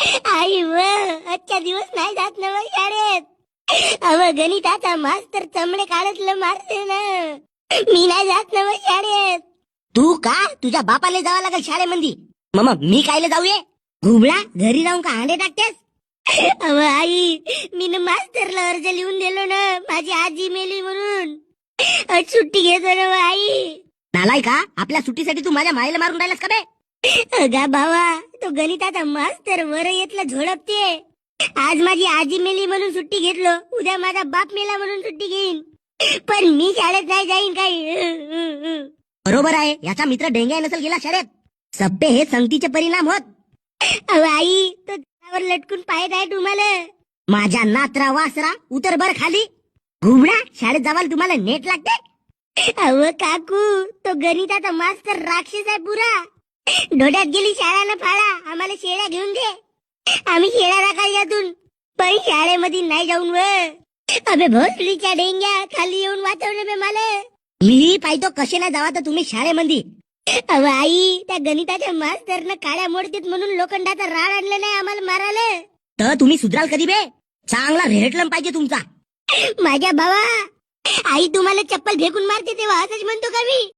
आई व आजच्या दिवस नाही जात ना मग शाळेत. अव गणिताचा मास्तर चमडे काढतलं मारते ना. मी नाही जात ना मग शाळेत. तू का तुझ्या बापाला जावं लागेल शाळेमध्ये. मग मी कायले जाऊये. घुबळा घरी जाऊन का अंडे टाकतेस. अव आई मी ना मास्तरला अर्ज लिहून दिलो ना माझी आजी मेली म्हणून. आज सुट्टी घेतो ना आई. नालाय का आपल्या सुट्टीसाठी तू माझ्या मायला मारून राहिलास का बे. अगा भावा तो गणिताचा मास्तर वर येतला झोडपते. आज माझी आजी मेली म्हणून सुट्टी घेतलो उद्या माझा बाप मेला म्हणून सुट्टी घेईन. पण मी शाळेत नाही जाईन काही. बरोबर आहे याचा मित्र डेंग्या नसेल गेला शाळेत. सप्पे हे संगतीचे परिणाम होत. अहो आई तो झाडावर लटकून पाहत आहे तुम्हाला. माझ्या नात्रा वासरा उतर बर खाली. घुबडा शाळेत जावाल तुम्हाला नेट लागते. अव काकू तो गणिताचा मास्तर राक्षस आहे पुरा. डोड्यात गेली शाळा न फाळा आम्हाला शेळ्या घेऊन दे. आम्ही शेळ्या राखाल यातून पण शाळेमध्ये नाही जाऊन व. अबे भोसडीच्या डेंग्या खाली येऊन वाचवलं बे मला. मी पाहतो कसे नाही जावा तर तुम्ही शाळेमध्ये. अव आई त्या गणिताच्या मास्तरनं काळ्या मोडतीत म्हणून लोखंडाचा राड आणलं नाही आम्हाला मारायला. तर तुम्ही सुधराल कधी बे. चांगला रेटलम पाहिजे तुमचा. माझ्या भावा आई तुम्हाला चप्पल फेकून मारते तेव्हा असंच म्हणतो का मी.